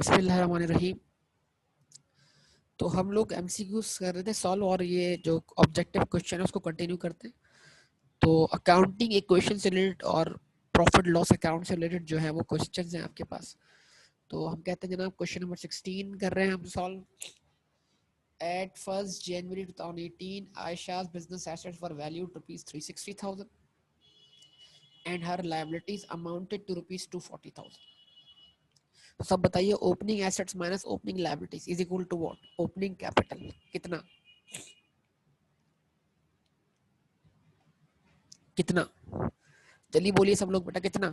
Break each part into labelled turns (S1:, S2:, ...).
S1: बिस्मिल्लाहिर्रहमानिर्रहीम। तो हम लोग एमसीक्यूज कर रहे थे सॉल्व, और ये जो ऑब्जेक्टिव क्वेश्चन है उसको कंटिन्यू करते हैं। तो अकाउंटिंग इक्वेशन से रिलेटेड और प्रॉफिट लॉस अकाउंट से रिलेटेड जो है वो क्वेश्चंस हैं आपके पास। तो हम कहते हैं जनाब क्वेश्चन नंबर 16 कर रहे हैं हम solve. At 1st January 2018, Aisha's business assets were valued rupees 360,000 and her liabilities amounted to rupees 240,000. तो सब बताइए, opening assets minus opening liabilities is equal to what? Opening capital कितना कितना? जल्दी बोलिए सब लोग बेटा, कितना?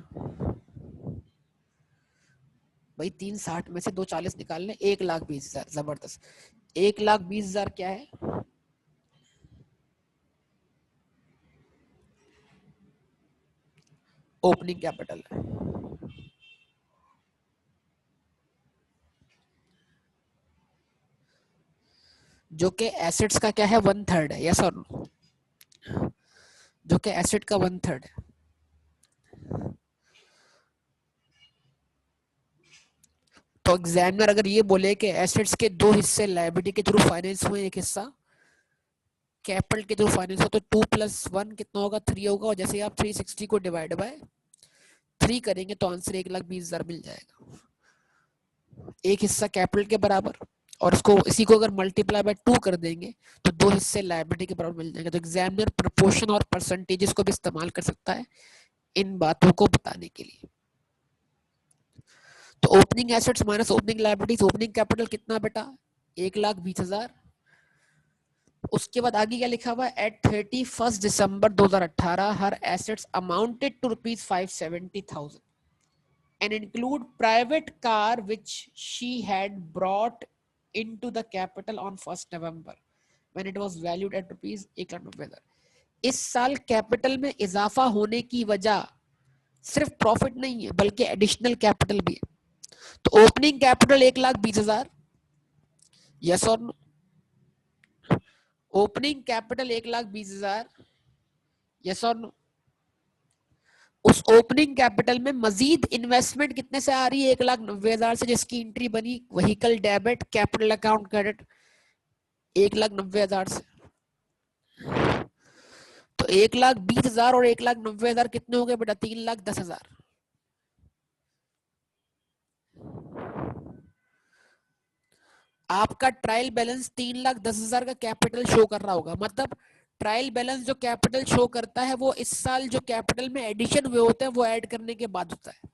S1: भाई 360 में से 240 निकाल लें, 1,20,000। जबरदस्त। 1,20,000 क्या है? ओपनिंग कैपिटल है, जो कि एसेट्स का क्या है? 1/3 है। यस और नो? जो कि एसेट का 1/3 है। तो एग्जामिनर अगर ये बोले कि एसेट्स के दो हिस्से लायबिलिटी के थ्रू फाइनेंस हुए, एक हिस्सा कैपिटल के थ्रू फाइनेंस हो, तो 2 + 1 कितना होगा? 3 होगा। और जैसे आप 360 को डिवाइड बाय 3 करेंगे तो आंसर 1,20,000 मिल जाएगा। एक हिस्सा कैपिटल के बराबर, और इसको इसी को अगर मल्टीप्लाई बाय 2 कर देंगे तो दो हिस्से लायबिलिटी के बराबर मिल जाएंगे। तो एग्जामिनर प्रोपोर्शन और परसेंटेजेस को भी इस्तेमाल कर सकता है इन बातों को बताने के लिए। तो opening assets minus opening liabilities, opening capital कितना बेटा? 1,20,000। उसके बाद आगे क्या लिखा हुआ है? At 31 December 2018 her assets amounted to rupees 570,000 and include private car which she had brought into the capital on 1st November when it was valued at rupees 1,90,000। इस साल कैपिटल में इजाफा होने की वजह सिर्फ प्रॉफिट नहीं है बल्कि एडिशनल कैपिटल भी है। तो ओपनिंग कैपिटल 1,20,000। यस और नो? Opening capital 1,20,000। यस और नो? उस ओपनिंग कैपिटल में मजीद इन्वेस्टमेंट कितने से आ रही है? 1,90,000 से, जिसकी एंट्री बनी vehicle debit capital account credit 1,90,000 से। तो 1,20,000 और 1,90,000 कितने हो गए बेटा? 3,10,000। आपका ट्रायल बैलेंस 3,10,000 का कैपिटल शो कर रहा होगा। मतलब ट्रायल बैलेंस जो कैपिटल शो करता है वो इस साल जो कैपिटल में एडिशन हुए होते हैं वो ऐड करने के बाद होता है।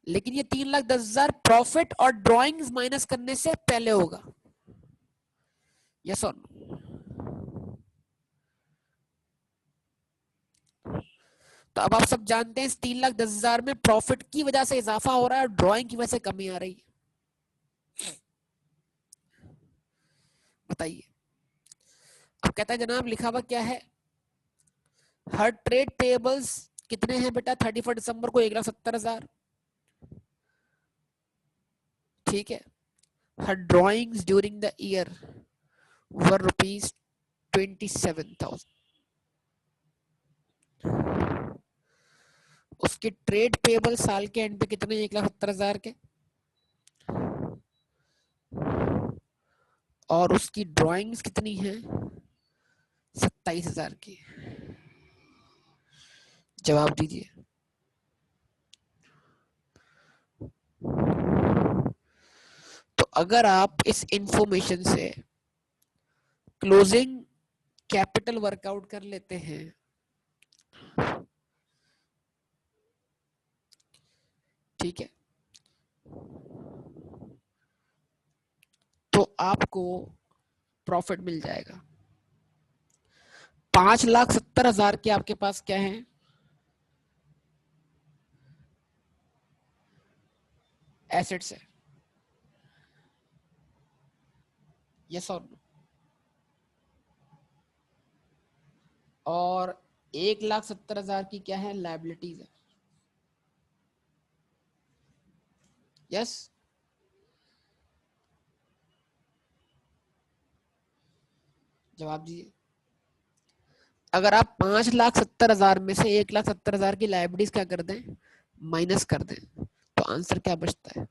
S1: लेकिन ये 3,10,000 प्रॉफिट और ड्रॉइंग्स माइनस करने से पहले होगा। यस और नो? तो अब आप सब जानते हैं इस 3,10,000 में प्रॉफिट की वजह से इजाफा हो रहा है और ड्रॉइंग की वजह से कमी आ रही है। बताइए। अब कहता है जनाब लिखा हुआ क्या है? हर ट्रेड पेबल्स कितने हैं बेटा 31 दिसंबर को? 1,70,000। ठीक है। हर drawings during the year were rupees 27,000। उसके ट्रेड पेबल साल के एंड पे कितने? 1,70,000 के। और उसकी ड्राइंग्स कितनी है? 27,000 की। जवाब दीजिए। तो अगर आप इस इंफॉर्मेशन से क्लोजिंग कैपिटल वर्कआउट कर लेते हैं, ठीक है, तो आपको प्रॉफिट मिल जाएगा। 5,70,000 के आपके पास क्या है? एसेट्स है। यस और नो? और 1,70,000 की क्या है? लायबिलिटीज है। यस? जवाब दीजिए। अगर आप 5,70,000 में से 1,70,000 की लायबिलिटीज क्या कर दें? माइनस कर दें तो आंसर क्या बचता है?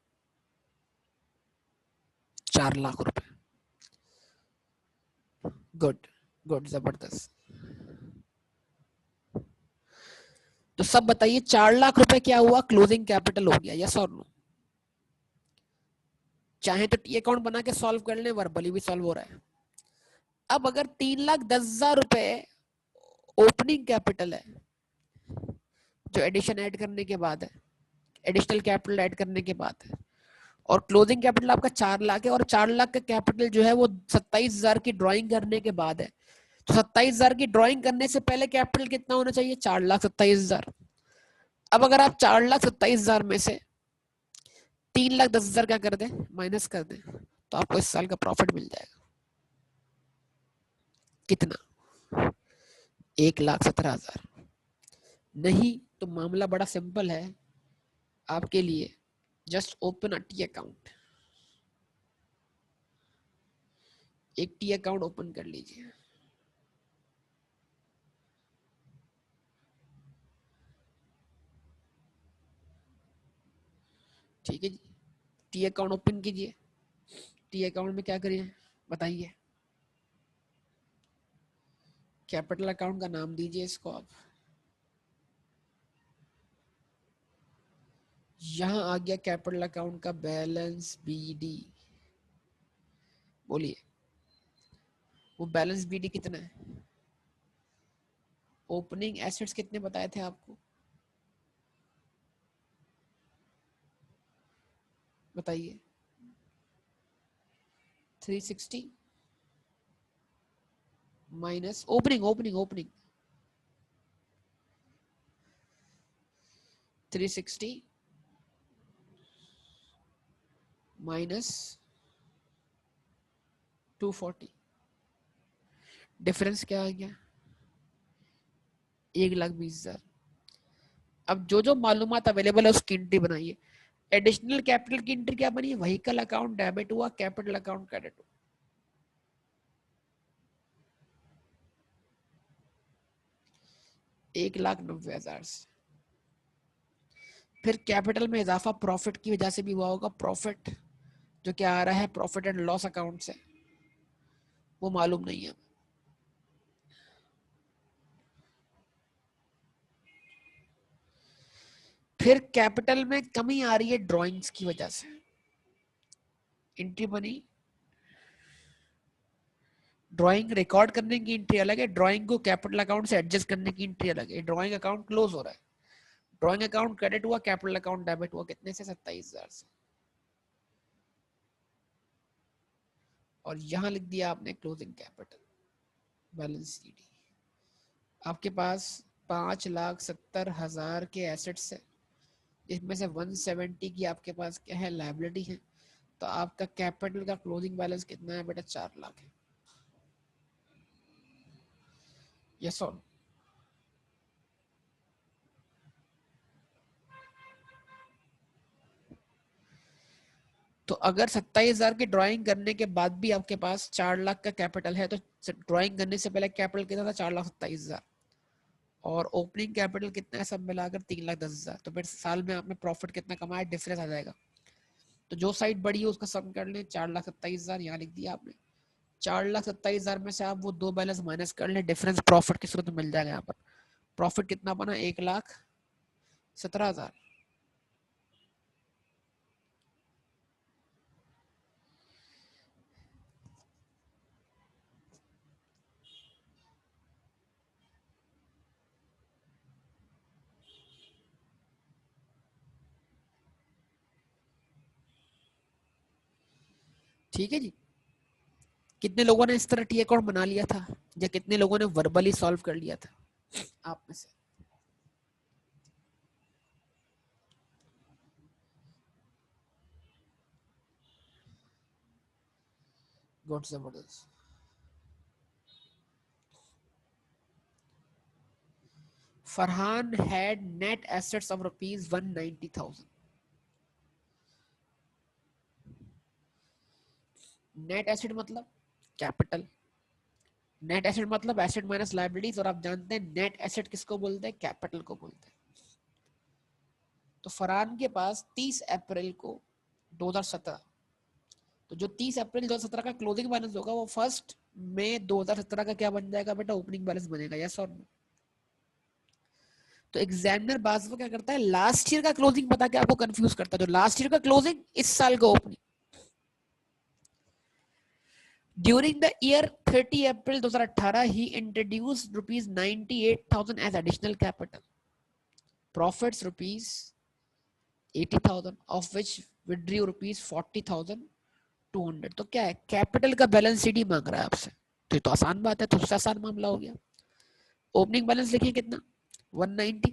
S1: 4 लाख रुपए। गुड गुड, जबरदस्त। तो सब बताइए 4 लाख रुपए क्या हुआ? क्लोजिंग कैपिटल हो गया, यस और नो? चाहे तो टी अकाउंट बना के सॉल्व कर लें, वर्बली भी सॉल्व हो रहा है। अब अगर 3,10,000 रुपए ओपनिंग कैपिटल है, जो एडिशन ऐड करने के बाद है, एडिशनल कैपिटल ऐड करने के बाद है, और क्लोजिंग कैपिटल आपका 4 लाख है, और 4 लाख का कैपिटल जो है वो 27,000 की ड्राइंग करने के बाद है, तो 27,000 की ड्राइंग करने से पहले कैपिटल कितना होना चाहिए? 4,27,000। अब अगर आप 4,27,000 में से 3,10,000 क्या कर दें? माइनस कर दें, तो आपको इस साल का प्रॉफिट मिल जाएगा। कितना? 1,17,000। नहीं तो मामला बड़ा सिंपल है आपके लिए। Just open a T account, एक टी अकाउंट ओपन कर लीजिए। ठीक है जी, टी अकाउंट ओपन कीजिए। टी अकाउंट में क्या करिए बताइए? कैपिटल अकाउंट का नाम दीजिए इसको आप। यहां आ गया कैपिटल अकाउंट का बैलेंस बीडी। बोलिए वो बैलेंस बीडी कितना है? ओपनिंग एसेट्स कितने बताए थे आपको? बताइए। 360 minus opening opening opening 360 minus 240, difference क्या आ गया? 1,20,000। अब जो जो मालूमात अवेलेबल है उसकी एंट्री बनाइए। एडिशनल कैपिटल की एंट्री क्या बनी? व्हीकल अकाउंट डेबिट हुआ, कैपिटल अकाउंट क्रेडिट हुआ। 1,90,000 से फिर कैपिटल में इजाफा प्रॉफिट की वजह से भी हुआ होगा। प्रॉफिट जो क्या आ रहा है प्रॉफिट एंड लॉस अकाउंट से, वो मालूम नहीं है। फिर कैपिटल में कमी आ रही है ड्राइंग्स की वजह से, एंट्री बनी। ड्राइंग रिकॉर्ड करने की एंट्री अलग है, ड्राइंग को कैपिटल अकाउंट से एडजस्ट करने की एंट्री अलग है। ड्राइंग अकाउंट क्लोज हो रहा है, ड्राइंग अकाउंट क्रेडिट हुआ, कैपिटल अकाउंट डेबिट हुआ। कितने से? 27,000 से। और यहां लिख दिया आपने क्लोजिंग कैपिटल बैलेंस शीट। आपके पास 5,70,000 के एसेट्स है, इसमें से 170 की आपके पास क्या है? लायबिलिटी है। तो आपका कैपिटल का क्लोजिंग बैलेंस कितना है बेटा? 4 लाख है। यस और? तो अगर 27,000 की ड्राइंग करने के बाद भी आपके पास 4 लाख का कैपिटल है, तो ड्राइंग करने से पहले कैपिटल कितना था? 4,27,000। और ओपनिंग कैपिटल कितना है सब मिलाकर? 3,10,000। तो फिर साल में आपने प्रॉफिट कितना कमाया? डिफरेंस आ जाएगा। तो जो साइड बड़ी है उसका सम कर लें। 4,27,000 यहाँ लिख दिया आपने। 4,27,000 में से आप वो दो बैलेंस माइनस कर लें, डिफरेंस प्रॉफिट की सूरत में मिल जाएगा। यहाँ पर प्रॉफिट कितना बना? 1,17,000। ठीक है जी। कितने लोगों ने इस तरह टी अकाउंट बना लिया था, या कितने लोगों ने वर्बली सॉल्व कर लिया था आप में से? गुड, जबरदस्त। Farhan had net assets of ₹190,000। Net asset मतलब कैपिटल, नेट एसेट मतलब एसेट माइनस लायबिलिटीज। और आप जानते हैं नेट एसेट किसको बोलते हैं? कैपिटल को बोलते हैं। तो फरहान के पास 30 अप्रैल को 2017, तो जो 30 अप्रैल 2017 का क्लोजिंग बैलेंस होगा वो 1 मई 2017 का क्या बन जाएगा बेटा, ओपनिंग बैलेंस बनेगा, यस और नो। तो एग्जामिनर बार क्या करता है, लास्ट ईयर का क्लोजिंग बता के आपको कंफ्यूज करता है, जो लास्ट ईयर का क्लोजिंग इस साल का opening. During the year 30 April 2018, he introduced rupees 98,000 as additional capital. Profits rupees 80,000, of which withdrew rupees 40,200. तो क्या है, कैपिटल का बैलेंस शीट ही मांग रहा है आपसे, तो आसान बात है, तो सबसे आसान मामला हो गया। ओपनिंग बैलेंस लिखिए कितना, 190,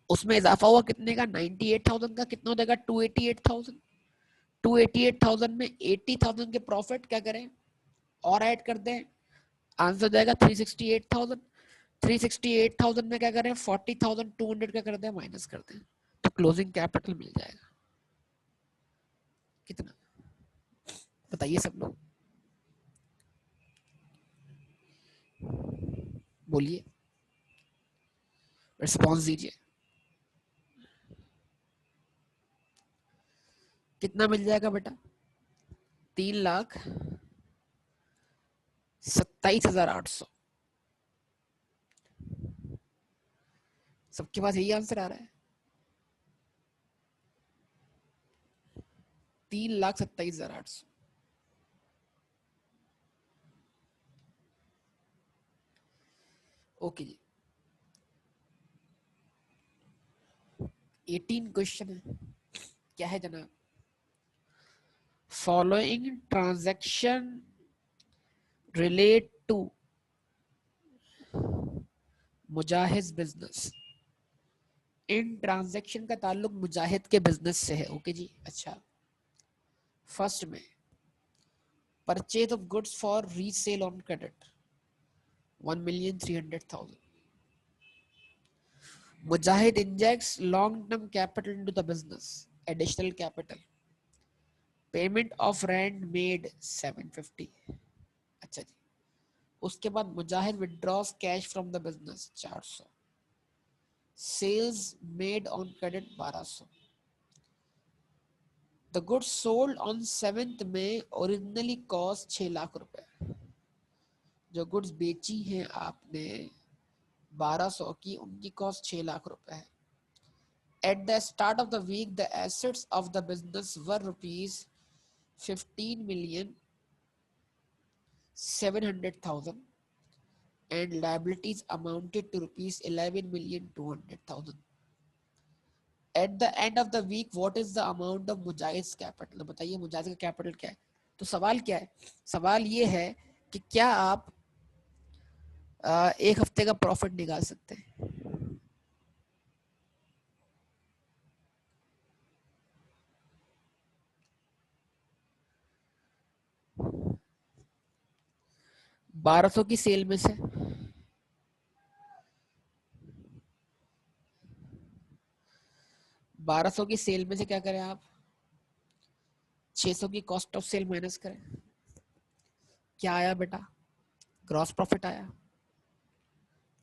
S1: उसमें इजाफा हुआ कितने का, 98,000 का, कितना हो जाएगा 288,000। 288,000 में 80,000 के प्रॉफिट क्या करें और ऐड कर दें, आंसर जाएगा 368,000। 368,000 में क्या करें, 40,200 का कर दें, माइनस कर दें, तो क्लोजिंग कैपिटल मिल जाएगा कितना, बताइए सब लोग, बोलिए, रिस्पॉन्स दीजिए, कितना मिल जाएगा बेटा, 3,27,800। सबके पास यही आंसर आ रहा है, 3,27,800। ओके जी, 18 क्वेश्चन है, क्या है जनाब, following transaction relate to Mujahid business. इन ट्रांजैक्शन का ताल्लुक मुजाहिद के बिजनेस से है, ओके जी। अच्छा, फर्स्ट में purchase of goods for resale on credit 1,300,000। Mujahid injects long term capital into the business, additional capital, payment of rent made 750। अच्छा जी, उसके बाद Mujahid withdraws cash from the business 400, sales made on credit 1200। The goods sold on 7th में originally cost 6 lakh रुपए, जो goods बेची हैं आपने 1200 की, उनकी कॉस्ट 6 लाख रुपए है। At the start of the week, the assets of the business were rupees 15,700,000 and liabilities amounted to rupees 11,200,000. At the end of the week, what is the amount of Mujahid capital, बताइए मुजाहिद का capital क्या है। तो सवाल क्या है, सवाल ये है कि क्या आप एक हफ्ते का प्रॉफिट निकाल सकते हैं, 1200 की सेल में से, 1200 की सेल में से क्या करें आप, 600 की कॉस्ट ऑफ सेल माइनस करें, क्या आया बेटा, ग्रॉस प्रॉफिट आया,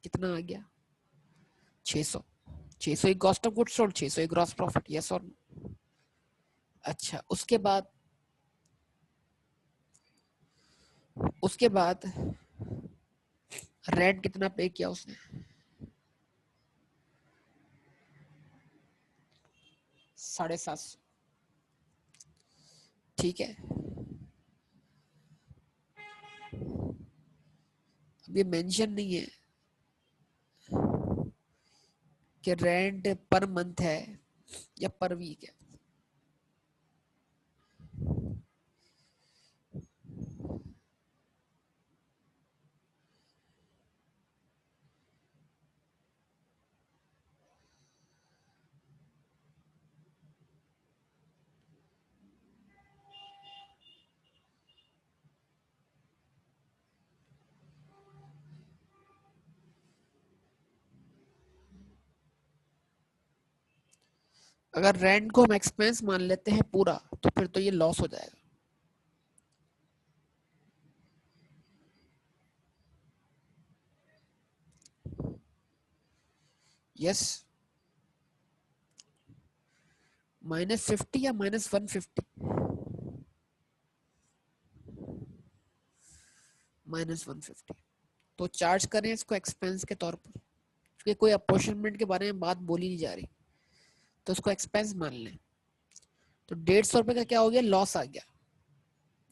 S1: कितना आ गया 600। 600 ही कॉस्ट ऑफ गुड्स सोल्ड, 600 ही ग्रॉस प्रॉफिट, यस और नो। अच्छा, उसके बाद रेंट कितना पे किया उसने, 750, ठीक है। अब ये मेंशन नहीं है कि रेंट पर मंथ है या पर वीक है, अगर रेंट को हम एक्सपेंस मान लेते हैं पूरा, तो फिर तो ये लॉस हो जाएगा, यस। -50 या -150? -150 तो चार्ज करें इसको एक्सपेंस के तौर पर, क्योंकि कोई अपॉर्चुनिमेंट के बारे में बात बोली नहीं जा रही, तो उसको एक्सपेंस मान लें। तो 150 रुपए का क्या हो गया, लॉस आ गया।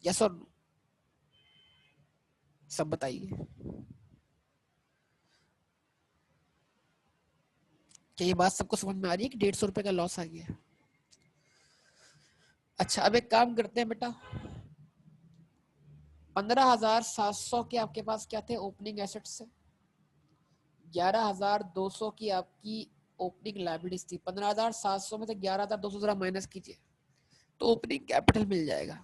S1: यस और नो, सब बताइए। क्या ये बात सबको समझ में आ रही है कि 150 रुपए का लॉस आ गया? अच्छा, अब एक काम करते हैं बेटा, 15,700 के आपके पास क्या थे ओपनिंग एसेट्स से, 11,200 की आपकी ओपनिंग लायबिलिटीज थी। 15,700 में से 11,200 जरा माइनस कीजिए तो ओपनिंग कैपिटल मिल जाएगा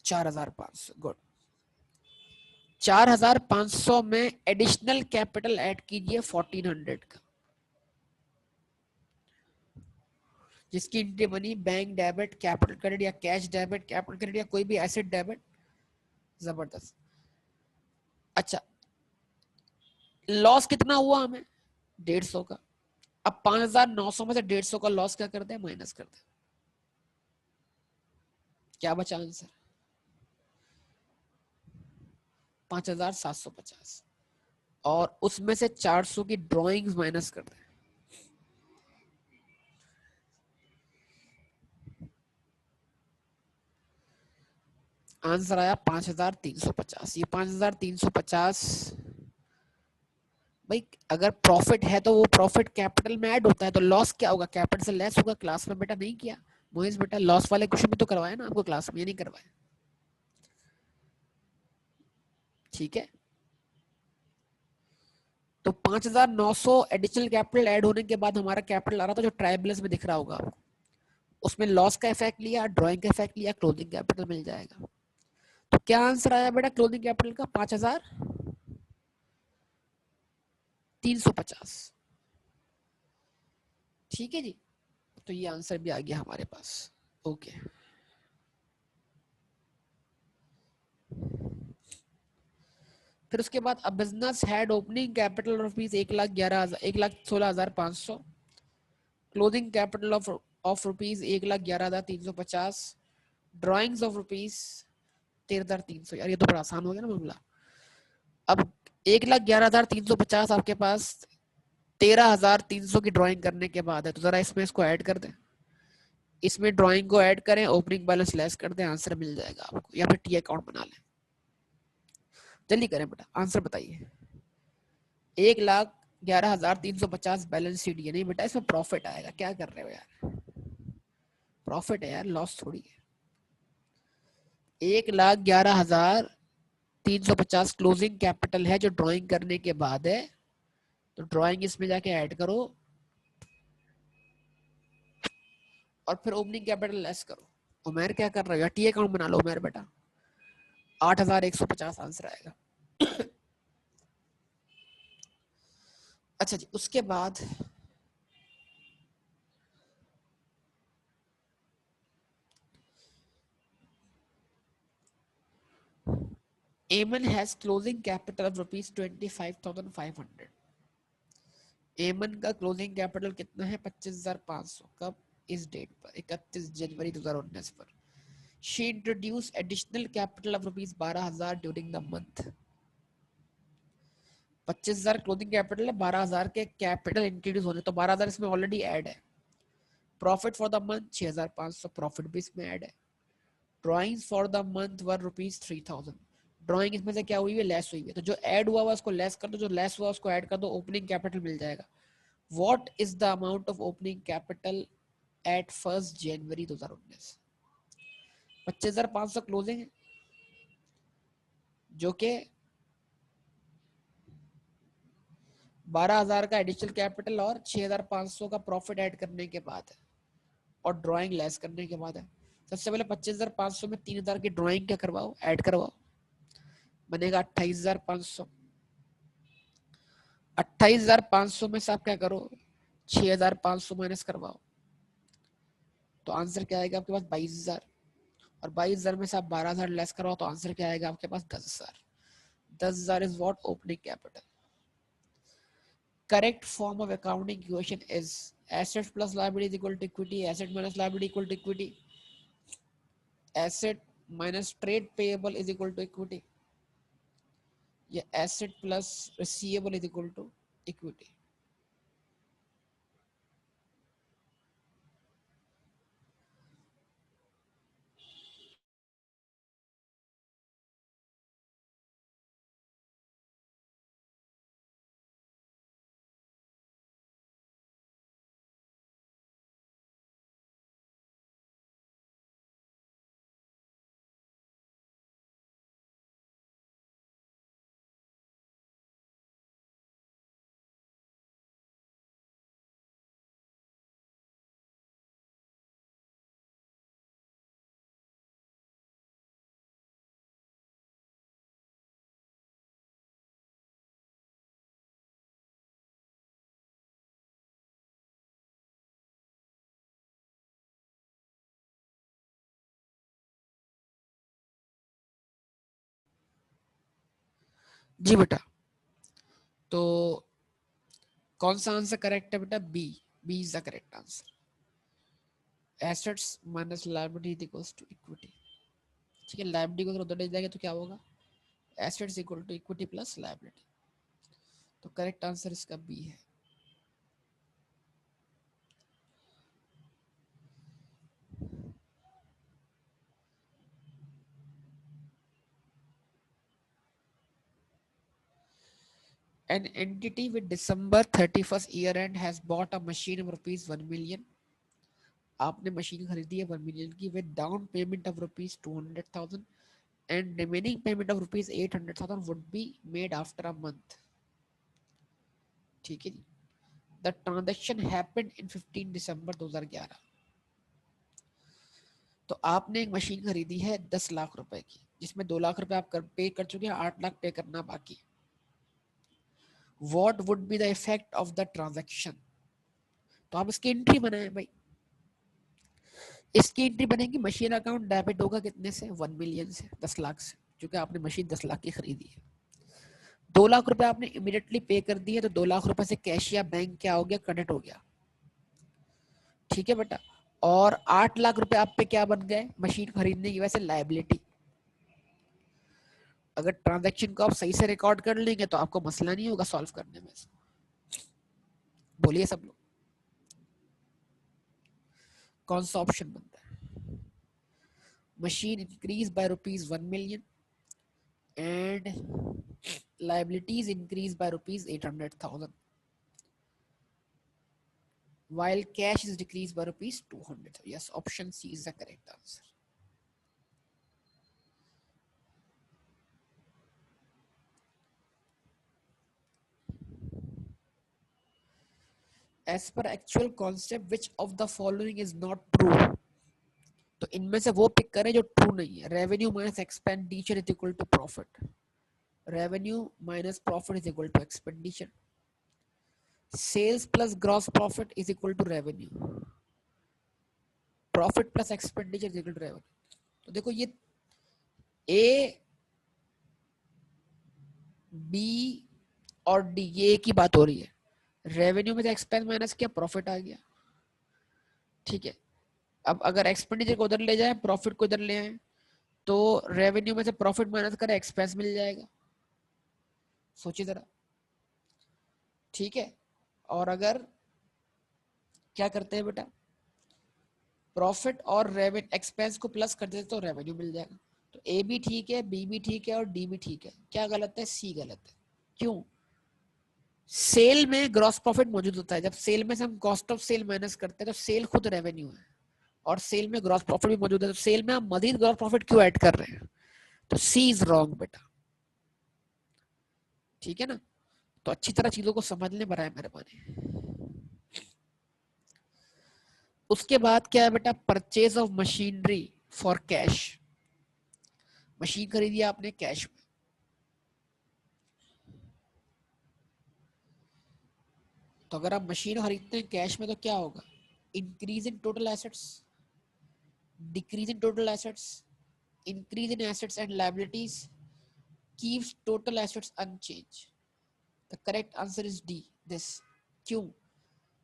S1: 4,500। गुड। 4,500 में एडिशनल कैपिटल ऐड कीजिए 1,400 का, जिसकी एंट्री बनी बैंक डेबिट, कैपिटल क्रेडिट या कैश डेबिट, कैपिटल क्रेडिट या कोई भी एसेट डेबिट। जबरदस्त। अच्छा, लॉस कितना हुआ हमें, 150 का। अब 5,900 में से 150 का लॉस क्या करते हैं, माइनस करते हैं। क्या बचा आंसर, 5,750, और उसमें से 400 की ड्रॉइंग्स माइनस करते हैं। आंसर आया 5,350। ये 5,350 भाई, अगर प्रॉफिट है तो वो प्रॉफिट कैपिटल में ऐड होता है, तो लॉस क्या होगा, कैपिटल से लेस होगा। क्लास में बेटा नहीं किया मोहित, बेटा लॉस वाले क्वेश्चन भी तो करवाए ना आपको क्लास में, ये नहीं करवाए, ठीक है। तो 5,900 एडिशनल कैपिटल ऐड होने के बाद हमारा कैपिटल आ रहा था जो ट्रायबलस में दिख रहा होगा आपको, उसमें लॉस का इफेक्ट लिया, ड्रॉइंग का इफेक्ट लिया, क्लोजिंग कैपिटल मिल जाएगा। तो क्या आंसर आया बेटा क्लोजिंग कैपिटल का, 5,350। ठीक है जी, तो ये आंसर भी आ गया हमारे पास। ओके, फिर उसके बाद अब business had opening capital rupees 1,16,500, closing capital of rupees 1,11,350, drawings of rupees 13,300। यार ये तो बड़ा आसान हो गया ना मामला। अब 1,11,350 आपके पास 13,300 की ड्राइंग करने के बाद है, तो जरा इसमें इसको ऐड कर दें, इसमें ड्राइंग को ऐड करें, ओपनिंग बैलेंस लेस कर दें, आंसर मिल जाएगा आपको, या फिर टी अकाउंट बना लें। जल्दी करें बेटा, आंसर बताइए। 1,11,350 बैलेंस शीट, ये नहीं बेटा इसमें प्रॉफिट आएगा, क्या कर रहे हो यार, प्रॉफिट है यार, लॉस थोड़ी है। 1,11,350 क्लोजिंग कैपिटल है जो ड्राइंग करने के बाद है, तो ड्राइंग इसमें जाके ऐड करो और फिर ओपनिंग कैपिटल लेस करो। उमेर क्या कर रहे हो, टी अकाउंट बना लो उमेर बेटा, 8,150 आंसर आएगा। अच्छा जी, उसके बाद Aman has closing capital of rupees 25,500। एमन का क्लोजिंग कैपिटल कितना है, 25,500। कब, इस डेट पर 31 जनवरी 2019 पर। She introduce additional capital of rupees 12,000 during the month. 25,000 closing capital है, 12,000 के कैपिटल इंट्रोड्यूस होने, तो 12,000 इसमें ऑलरेडी ऐड है। Profit for the month 6,500, profit भी इसमें ऐड है। Drawings for the month were rupees 3,000, drawing इसमें से क्या हुई है, लेस हुई है, तो जो ऐड हुआ हुआ उसको लेस कर दो, जो लेस हुआ उसको ऐड कर दो, ओपनिंग कैपिटल मिल जाएगा। What is the amount of opening capital eight 1 January 2019? 25,500 closing है, जो कि 12,000 का एडिशनल कैपिटल और 6,500 का प्रॉफिट ऐड करने के बाद है, और ड्राइंग लेस करने के बाद है। सबसे पहले 25,500 में 3,000 की ड्राइंग क्या करवाओ, ऐड करवाओ, बनेगा 28,500। 28,500 में से आप क्या करो, 6,500 माइनस करवाओ, तो आंसर क्या आएगा आपके पास, 22,000। और 22,000 में से आप 12,000 लेस करवाओ, तो आंसर क्या आएगा आपके पास, 10,000। 10,000 is what, opening capital. Correct form of accounting equation is asset plus liability is equal to equity, asset minus liability equal to equity, asset minus trade payable is equal to equity, या asset plus receivable is equal to equity. जी बेटा, तो कौन सा answer correct है बेटा? B, B is the correct answer. Assets minus liability equals to equity. ठीक है, लायबिलिटी को अगर उधर ले जाएगा तो क्या होगा? Assets equal to equity plus liability. तो करेक्ट आंसर इसका बी है। An entity with December 31st year end has bought a machine of rupees 1 million. आपने मशीन खरीदी है 1 मिलियन की with down payment of rupees 200,000 and remaining payment of rupees 800,000 would be made after a month. ठीक है जी। The transaction happened in 15 दिसंबर 2011। तो आपने एक machine खरीदी है 10 लाख रुपए की, जिसमें 2 लाख रुपए आप पे कर चुके हैं, 8 लाख पे करना बाकी। What would be the effect of the transaction? तो आप इसकी एंट्री बनाए भाई। इसकी एंट्री बनेगी, मशीन अकाउंट डेबिट होगा कितने से? 1 मिलियन से, 10 लाख से, क्योंकि आपने मशीन 10 लाख की खरीदी है। 2 लाख रुपए आपने इमीडिएटली पे कर दिए, तो 2 लाख रुपए से कैश या बैंक क्या हो गया? क्रेडिट हो गया। ठीक है बेटा। और 8 लाख रुपए आप पे क्या बन गए? मशीन खरीदने की वजह से लायबिलिटी। अगर ट्रांजैक्शन को आप सही से रिकॉर्ड कर लेंगे तो आपको मसला नहीं होगा सॉल्व करने में। बोलिए सब लोग, कौन सा ऑप्शन बनता है? Machine increase by rupees 1 million and liabilities increased by rupees 800,000 while cash is decreased by rupees 200. Yes, option C is the correct answer. As per actual concept, which of the following is not true? तो इनमें से वो pick करें जो true नहीं है। Revenue minus expenditure is equal to profit. Revenue minus profit is equal to expenditure. Sales plus gross profit is equal to revenue. Profit plus expenditure is equal to revenue. तो देखो ये ए, B और D, ये एक ही बात हो रही है। रेवेन्यू में से एक्सपेंस माइनस किया, प्रॉफिट आ गया। ठीक है, अब अगर एक्सपेंडिचर को उधर ले जाए, प्रॉफिट को इधर ले आए, तो रेवेन्यू में से प्रॉफिट माइनस करें, एक्सपेंस मिल जाएगा। सोचिए जरा। ठीक है, और अगर क्या करते हैं बेटा, प्रॉफिट और रेवेन्यू एक्सपेंस को प्लस कर देते तो रेवेन्यू मिल जाएगा। तो ए भी ठीक है, बी भी ठीक है और डी भी ठीक है। क्या गलत है? सी गलत है। क्यों? सेल में ग्रॉस प्रॉफिट मौजूद होता है। जब सेल में से हम कॉस्ट ऑफ सेल माइनस करते हैं तो सेल खुद रेवेन्यू है, और सेल में ग्रॉस प्रॉफिट भी मौजूद है, तो सेल में आप मजीद ग्रॉस प्रॉफिट क्यों ऐड कर रहे हैं? तो सी इज रॉन्ग बेटा। ठीक है ना? तो अच्छी तरह चीजों को समझ लें, बराए मेहरबानी। उसके बाद क्या है बेटा? Purchase of machinery for cash. Machine खरीदी आपने कैश में, तो अगर आप मशीन खरीदते हैं कैश में तो क्या होगा? Increase in total assets, decrease in total assets, increase in assets and liabilities, keeps total assets unchanged. The correct answer is D, this. क्यों?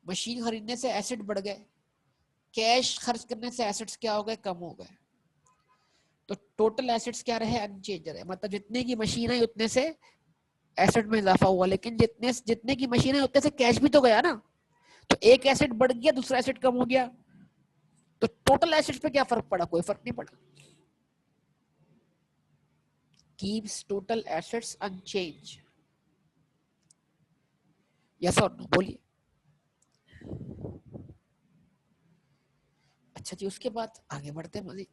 S1: मशीन खरीदने से एसेट बढ़ गए, कैश खर्च करने से एसेट्स क्या हो गए, कम हो गए। तो टोटल एसेट्स क्या रहे, अनचेंज रहे। मतलब जितने की मशीन है उतने से एसेट में इजाफा हुआ, लेकिन जितने जितने की मशीन है उतने से कैश भी तो गया ना। तो एक एसेट बढ़ गया, दूसरा एसेट कम हो गया, तो टोटल एसेट पे क्या फर्क पड़ा, कोई फर्क नहीं पड़ा। Keeps total assets unchange, yes और नो, बोलिए। अच्छा जी, उसके बाद आगे बढ़ते हैं Majid.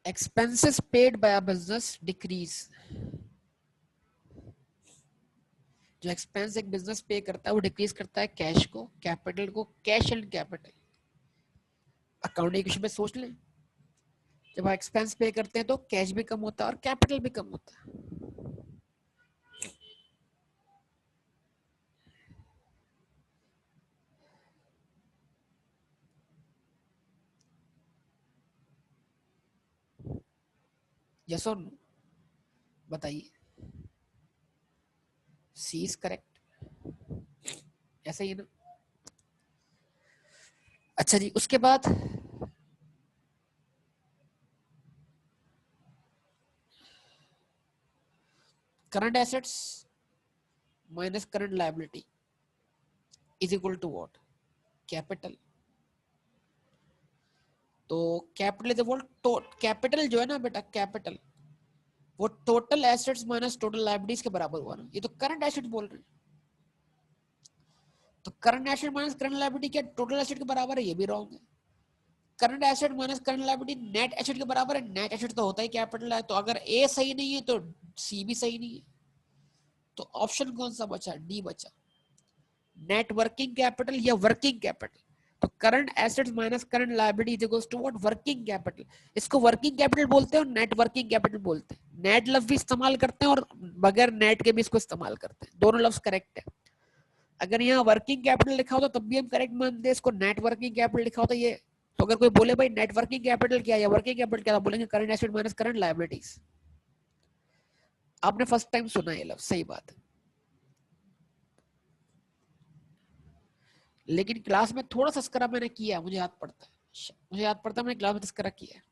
S1: Expenses paid by a business decrease. जो एक्सपेंस एक बिजनेस पे करता है वो डिक्रीज करता है कैश को, कैपिटल को। Cash and capital accounting equation में सोच लें, जब आप एक्सपेंस पे करते हैं तो कैश भी कम होता है और कैपिटल भी कम होता है। यस और नो, बताइए। सी इज करेक्ट, ऐसा ही है ना। अच्छा जी, उसके बाद current assets minus current liability is equal to what, capital. तो capital is equal to, capital जो है ना बेटा, कैपिटल वो total assets minus total liabilities के बराबर हुआ ना। ये तो करंट एसेट बोल रहे हैं, तो current asset minus current liability क्या टोटल एसेट के बराबर है, ये भी रॉन्ग है। Current asset minus current liability net asset के बराबर है, नेट एसेट तो होता ही कैपिटल है। तो अगर ए सही नहीं है तो सी भी सही नहीं है। तो ऑप्शन कौन सा बचा, डी बचा, नेट वर्किंग कैपिटल या वर्किंग कैपिटल। तो current assets minus current liability is equals to what, working capital. इसको वर्किंग कैपिटल बोलते हैं और नेट वर्किंग कैपिटल बोलते हैं। नेट लफ्ज भी इस्तेमाल करते हैं और बगैर नेट के भी इसको इस्तेमाल करते हैं, दोनों लफ्ज करेक्ट है। अगर यहाँ वर्किंग कैपिटल लिखा हो तो तब भी हम करेक्ट मानते हैं इसको, नेट वर्किंग कैपिटल लिखा हो तो ये। तो अगर कोई बोले भाई नेट वर्किंग कैपिटल क्या या वर्किंग कैपिटल क्या, तो बोलेंगे current asset minus current liabilities. आपने फर्स्ट टाइम सुना ये लफ्ज, सही बात है, लेकिन क्लास में थोड़ा सा तस्करा मैंने किया, मुझे याद पड़ता है, मुझे याद पड़ता है मैंने क्लास में तस्करा किया है।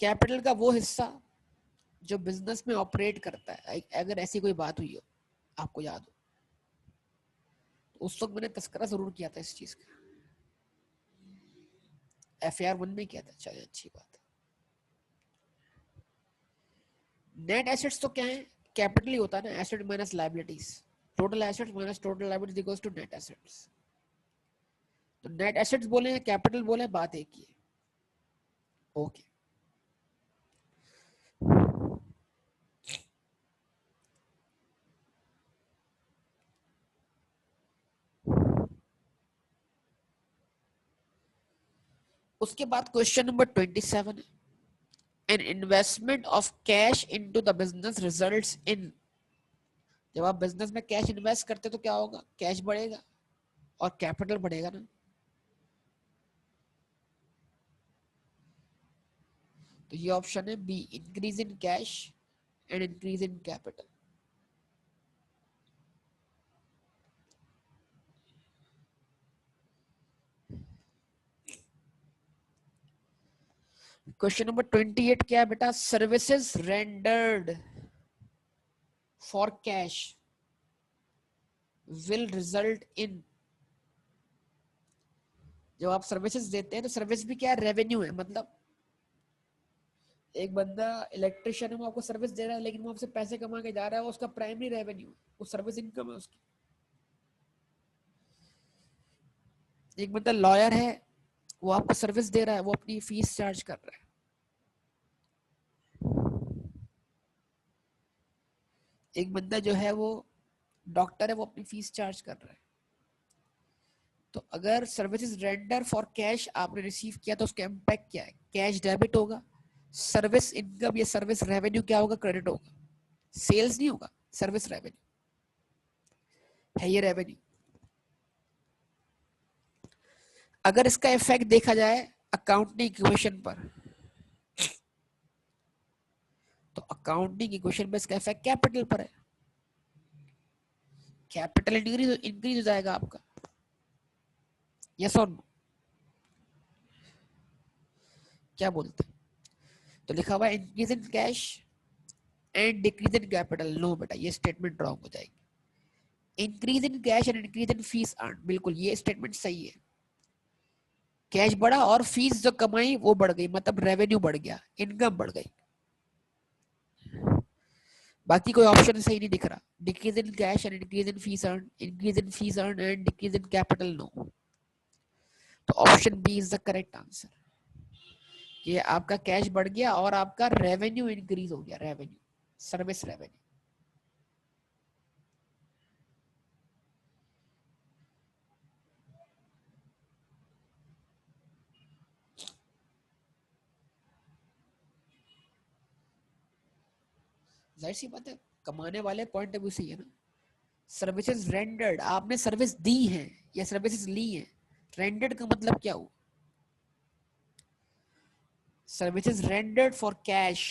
S1: कैपिटल का वो हिस्सा जो बिजनेस में ऑपरेट करता है, अगर ऐसी कोई बात हुई हो आपको याद हो, तो उस वक्त मैंने तस्करा जरूर किया था इस चीज का, FAR 1 में किया था। चलिए अच्छी बात है। नेट एसेट्स तो क्या है, कैपिटल ही होता है ना, asset minus liabilities. Total assets minus total liabilities equals to net assets. तो नेट एसेट्स बोले या कैपिटल बोले, बात एक ही है। ओके, उसके बाद क्वेश्चन नंबर 27 है, an investment of cash into the business results in। जब आप बिजनेस में कैश इन्वेस्ट करते तो क्या होगा, कैश बढ़ेगा और कैपिटल बढ़ेगा ना। तो ये ऑप्शन है B, increase in cash and increase in capital. Question number 28 क्या है बेटा, services rendered for cash will result in. जब आप सर्विसेज देते हैं तो सर्विस भी क्या है, रेवेन्यू है। मतलब एक बंदा इलेक्ट्रिशियन है, वो आपको सर्विस दे रहा है, लेकिन वो आपसे पैसे कमा के जा रहा है, उसका प्राइमरी रेवेन्यू, वो सर्विस इनकम है उसकी। एक बंदा लॉयर है, वो आपको सर्विस दे रहा है, वो अपनी फीस चार्ज कर रहा है। एक बंदा जो है वो डॉक्टर है, वो अपनी फीस चार्ज कर रहा है। तो अगर सर्विसेज रेंडर फॉर कैश आपने रिसीव किया तो उसका इम्पैक्ट क्या है, कैश डेबिट होगा, सर्विस इनकम या सर्विस रेवेन्यू क्या होगा, क्रेडिट होगा। सेल्स नहीं होगा, सर्विस रेवेन्यू है ये रेवेन्यू। अगर इसका इफेक्ट देखा जाए अकाउंटिंग इक्वेशन पर, अकाउंटिंग इक्वेशन में इसका इफेक्ट कैपिटल पर है, कैपिटल इंक्रीज हो जाएगा आपका, यस और नो, क्या बोलते हैं? तो लिखा हुआ है increase in cash and decrease in capital, no बेटा ये स्टेटमेंट रॉन्ग हो जाएगी। Increase in cash and increase in fees earn, बिल्कुल ये स्टेटमेंट सही है, कैश बढ़ा और फीस जो कमाई वो बढ़ गई, मतलब रेवेन्यू बढ़ गया, इनकम बढ़ गई। बाकी कोई ऑप्शन सही नहीं दिख रहा, decrease in cash and increase in fees earn, increase in fees earn and decrease in capital, no. तो option B is the correct answer, ये आपका कैश बढ़ गया और आपका रेवेन्यू इंक्रीज हो गया, रेवेन्यू, सर्विस रेवेन्यू। जाहिर सी बात है, कमाने वाले पॉइंट ऑफ व्यू से है ना। सर्विसेज रेंडर्ड, आपने सर्विस दी है या सर्विसेज ली है, रेंडर्ड का मतलब क्या हुआ? सर्विसेज रेंडर्ड फॉर कैश,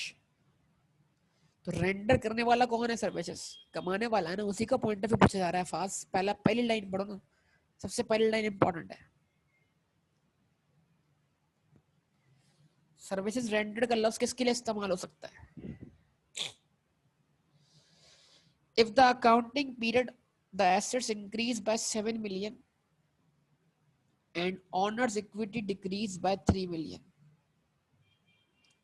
S1: तो रेंडर करने वाला कौन है? सर्विसेज, कमाने वाला है ना, उसी का पॉइंट ऑफ व्यू पूछा जा रहा है। फास्ट पहली लाइन पढ़ो ना, सबसे पहली लाइन इंपॉर्टेंट है। सर्विसेज रेंडर्ड का लफ्ज किसके लिए इस्तेमाल हो सकता है? If the accounting period the assets increase by 7 million and owner's equity decrease by 3 million,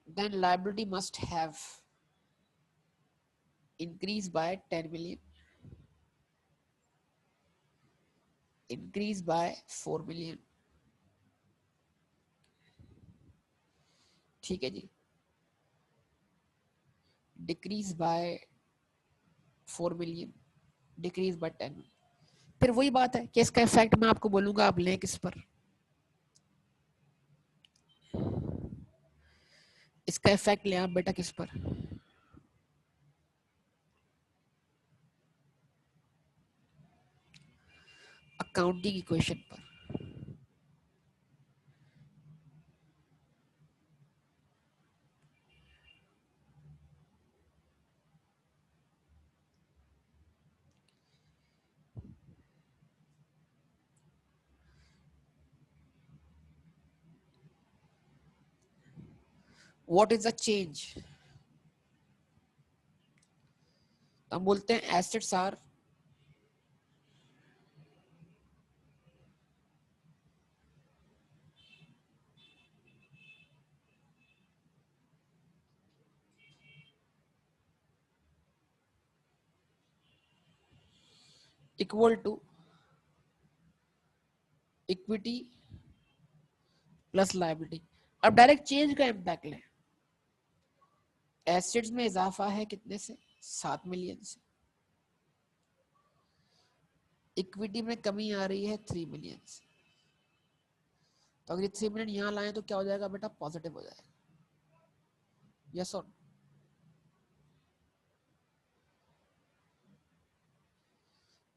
S1: then liability must have increased by 10 million, increased by 4 million, ठीक है जी, decrease by 4 million, decrease by 10 million। फिर वही बात है कि इसका effect मैं आपको बोलूंगा, आप लें किस पर, इसका इफेक्ट लें आप बेटा किस पर, अकाउंटिंग इक्वेशन पर। What is the change? हम बोलते हैं assets are equal to equity plus liability. अब डायरेक्ट चेंज का इम्पैक्ट लें, एसेट्स में इजाफा है कितने से? 7 मिलियन से, इक्विटी में कमी आ रही है 3 मिलियन से। तो अगर ये 3 मिलियन यहाँ लाएं तो क्या हो जाएगा बेटा? पॉजिटिव हो जाएगा, यस और?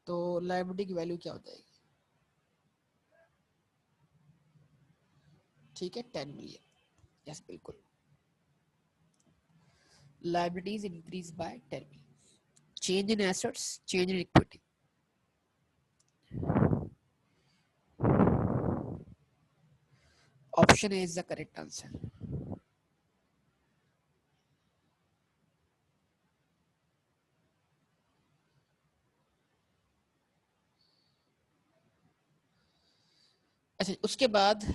S1: तो लायबिलिटी की वैल्यू क्या हो जाएगी? ठीक है, 10 मिलियन, यस बिल्कुल, liabilities increase by 10 million, change in assets, change in equity। Option A is the correct answer. अच्छा, उसके बाद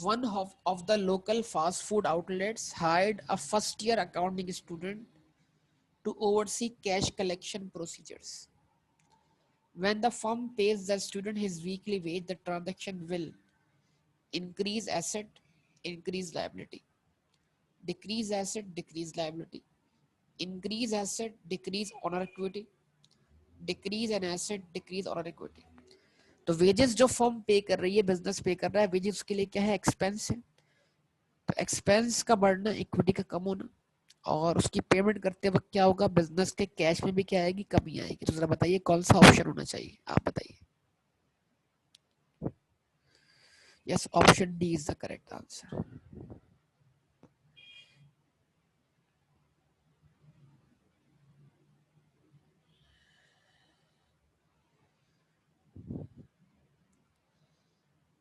S1: one of the local fast food outlets hired a first year accounting student to oversee cash collection procedures. When the firm pays the student his weekly wage, the transaction will increase asset, increase liability, decrease asset, decrease liability, increase asset, decrease honor equity, decrease an asset, decrease honor equity। तो wages जो firm पे कर रही है, business पे कर रहा है, वेजेस के लिए क्या है? एक्सपेंस है। तो एक्सपेंस का बढ़ना, इक्विटी का कम होना, और उसकी पेमेंट करते वक्त क्या होगा, बिजनेस के कैश में भी क्या आएगी, कमी आएगी। तो जरा बताइए कौन सा ऑप्शन होना चाहिए, आप बताइए। Yes, option D is the correct answer.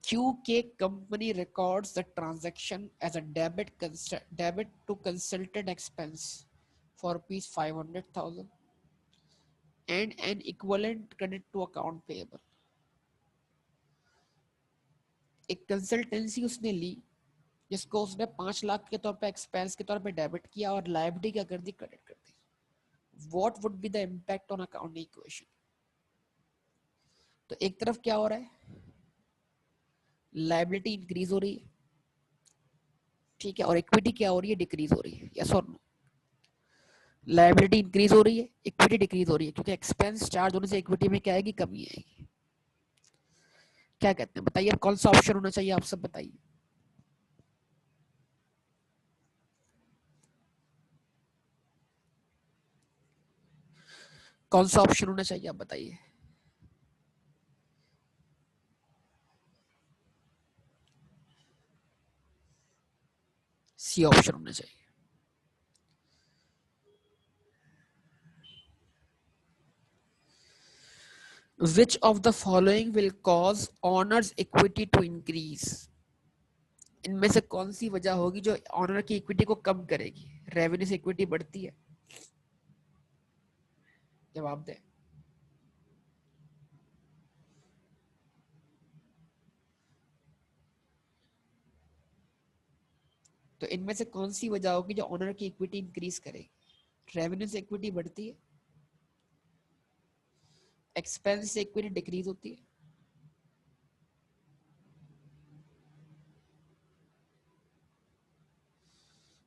S1: QK company records the transaction as a debit to consultant expense for rupees 500,000 and an equivalent credit to account payable. एक कंसल्टेंसी उसने ली जिसको उसने 5 लाख के तौर पे एक्सपेंस के तौर पे डेबिट किया और लायबिलिटी क्या कर दी, क्रेडिट कर दी। What would be the impact on accounting equation? तो एक तरफ क्या हो रहा है, लायबिलिटी इंक्रीज हो रही है, ठीक है, और इक्विटी क्या हो रही है, डिक्रीज हो रही है। यस और नो? लायबिलिटी इंक्रीज हो रही है, इक्विटी डिक्रीज हो रही है, क्योंकि एक्सपेंस चार्ज होने से इक्विटी में क्या आएगी, कमी आएगी। क्या कहते हैं, बताइए अब कौन सा ऑप्शन होना चाहिए, आप सब बताइए। कौन सा ऑप्शन होना चाहिए, आप बताइए। सी ऑप्शन होना चाहिए। Which of the following will cause owners equity to increase? इनमें से कौन सी वजह होगी जो ऑनर की इक्विटी को कम करेगी? रेवेन्यू से इक्विटी बढ़ती है, जवाब दे। तो इनमें से कौन सी वजह होगी जो ऑनर की इक्विटी इंक्रीज करेगी? रेवेन्यू से इक्विटी बढ़ती है, एक्सपेंस से इक्विटी डिक्रीज होती है।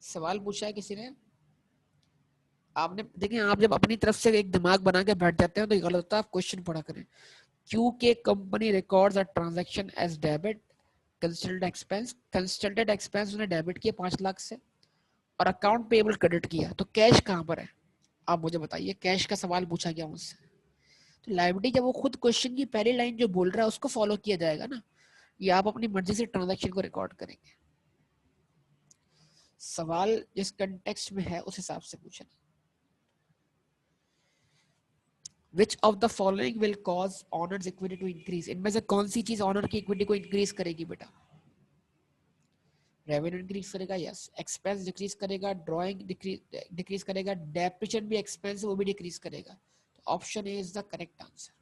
S1: सवाल पूछा है किसी ने, आपने देखिए, आप जब अपनी तरफ से एक दिमाग बना के बैठ जाते हैं तो ये गलत होता है, आप क्वेश्चन पढ़ा करें। Q K company records a transaction as debit consultant expense उसने डेबिट किया 5 लाख से, और अकाउंट पेबल क्रेडिट किया, तो कैश कहां पर है, आप मुझे बताइए। कैश का सवाल पूछा गया मुझसे, तो लायबिलिटी जब वो खुद क्वेश्चन की पहली लाइन जो बोल रहा है उसको फॉलो किया जाएगा ना, या आप अपनी मर्जी से ट्रांजैक्शन को रिकॉर्ड करेंगे। सवाल जिस कंटेक्स्ट में है उस हिसाब से पूछना। Which of the following will cause owners equity to increase? इनमें से कौन सी चीज ऑनर की इक्विटी को इंक्रीज करेगी बेटा? रेवेन्यू इंक्रीज करेगा, यस। एक्सपेंस डिक्रीज करेगा, ड्रॉइंग डिक्रीज करेगा, डेप्रिसिएशन भी एक्सपेंस वो भी डिक्रीज करेगा। तो option A is the correct answer.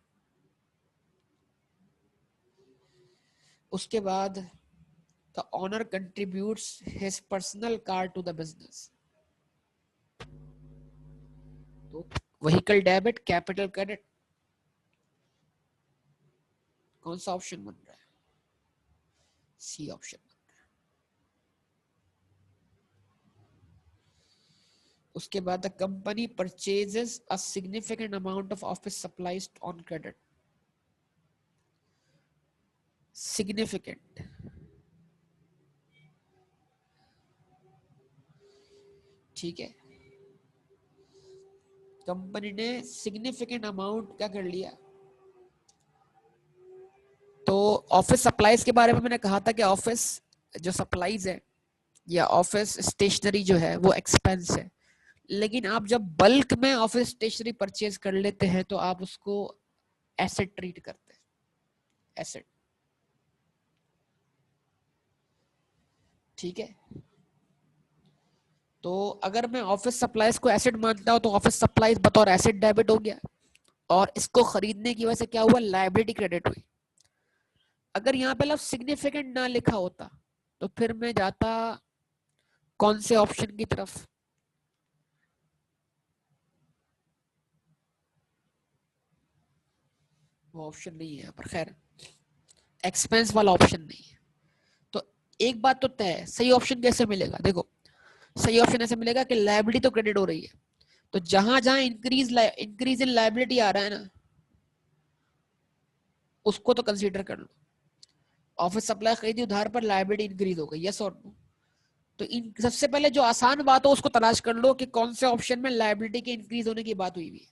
S1: उसके बाद the owner contributes his personal car to the business. तो व्हीकल डेबिट, कैपिटल क्रेडिट, कौन सा ऑप्शन बन रहा है? C option. उसके बाद the company purchases a significant amount of office supplies on credit. Significant, ठीक है, कंपनी ने सिग्निफिकेंट अमाउंट क्या कर लिया। तो ऑफिस सप्लाईज के बारे में मैंने कहा था कि ऑफिस जो सप्लाईज है या ऑफिस स्टेशनरी जो है वो एक्सपेंस है, लेकिन आप जब बल्क में ऑफिस स्टेशनरी परचेज कर लेते हैं तो आप उसको एसेट ट्रीट करते हैं, एसेट, ठीक है। तो अगर मैं ऑफिस सप्लाईज को एसेट मानता हूं तो ऑफिस सप्लाईज बतौर एसेट डेबिट हो गया, और इसको खरीदने की वजह से क्या हुआ, लायबिलिटी क्रेडिट हुई। अगर यहाँ पे लफ्ज सिग्निफिकेंट ना लिखा होता तो फिर मैं जाता कौन से ऑप्शन की तरफ, वो ऑप्शन नहीं है, पर खैर एक्सपेंस वाला ऑप्शन नहीं है। तो एक बात तो तय है, सही ऑप्शन कैसे मिलेगा, देखो सही ऑप्शन ऐसे मिलेगा कि लायबिलिटी तो क्रेडिट हो रही है, तो जहां जहां इंक्रीज इन लायबिलिटी आ रहा है ना, उसको तो कंसीडर कर लो। ऑफिस सप्लाई खरीदी उधार पर, लायबिलिटी इंक्रीज हो गई, यस और नो? तो इन सबसे पहले जो आसान बात हो उसको तलाश कर लो कि कौन से ऑप्शन में लायबिलिटी के इंक्रीज होने की बात हुई हुई है।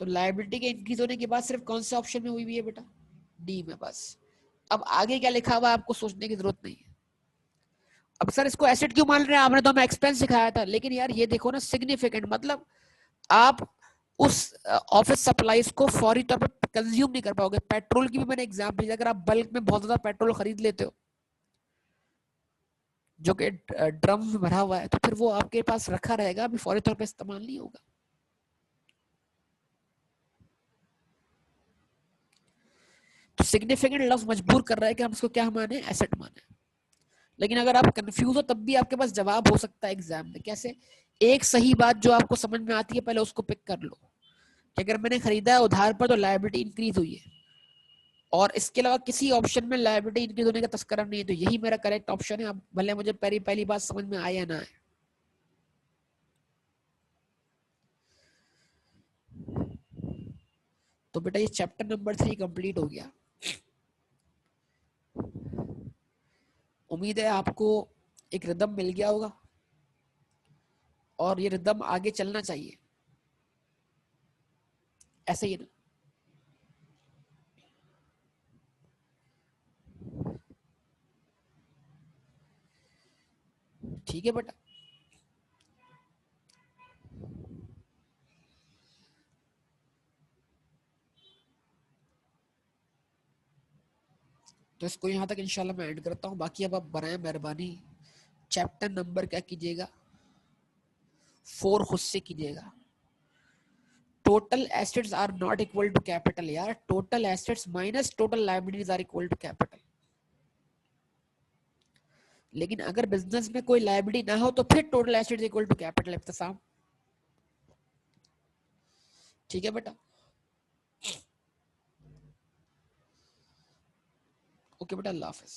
S1: तो लायबिलिटी के इंक्रीज होने के बाद सिर्फ कौन से ऑप्शन में हुई हुई है बेटा? डी में बस। अब आगे क्या लिखा हुआ है आपको सोचने की जरूरत नहीं है। अब सर इसको एसेट क्यों मान रहे हैं, आपने तो हमें एक्सपेंस सिखाया था। लेकिन यार ये देखो ना, सिग्निफिकेंट मतलब आप उस ऑफिस सप्लाईज को फौरी तौर पर कंज्यूम नहीं कर पाओगे। पेट्रोल की भी मैंने एग्जांपल दिया, अगर आप बल्क में बहुत ज्यादा पेट्रोल खरीद लेते हो जो कि ड्रम में भरा हुआ है, तो फिर वो आपके पास रखा रहेगा, अभी फौरी तौर पर इस्तेमाल नहीं होगा। तो सिग्निफिकेंट लफ्ज मजबूर कर रहा है कि हम इसको क्या माने, एसेट माने। लेकिन अगर आप कंफ्यूज हो तब भी आपके पास जवाब हो सकता है एग्जाम में। कैसे? एक सही बात जो आपको समझ में आती है पहले उसको पिक कर लो कि अगर मैंने खरीदा है उधार पर तो लायबिलिटी इंक्रीज हुई है, और इसके अलावा किसी ऑप्शन में लायबिलिटी इंक्रीज होने का तस्करा नहीं है, तो यही मेरा करेक्ट ऑप्शन है। अब भले मुझे पहली पहली बात समझ में आए या ना आए। तो बेटा ये चैप्टर नंबर 3 कंप्लीट हो गया। उम्मीद है आपको एक रिदम मिल गया होगा और ये रिदम आगे चलना चाहिए, ऐसे ही ना? ठीक है बेटा। तो इसको यहाँ तक इंशाल्लाह मैं ऐड करता हूँ। बाकी अब आप बनाए मेहरबानी चैप्टर नंबर क्या कीजिएगा, 4 खुद से कीजिएगा। Total assets are not equal to capital. यार total assets minus total liabilities are equal to capital. लेकिन अगर बिजनेस में कोई लायबिलिटी ना हो तो फिर total assets equal to capital. Ibtisam ठीक है बेटा? ओके बेटा, अल्लाह हाफिज।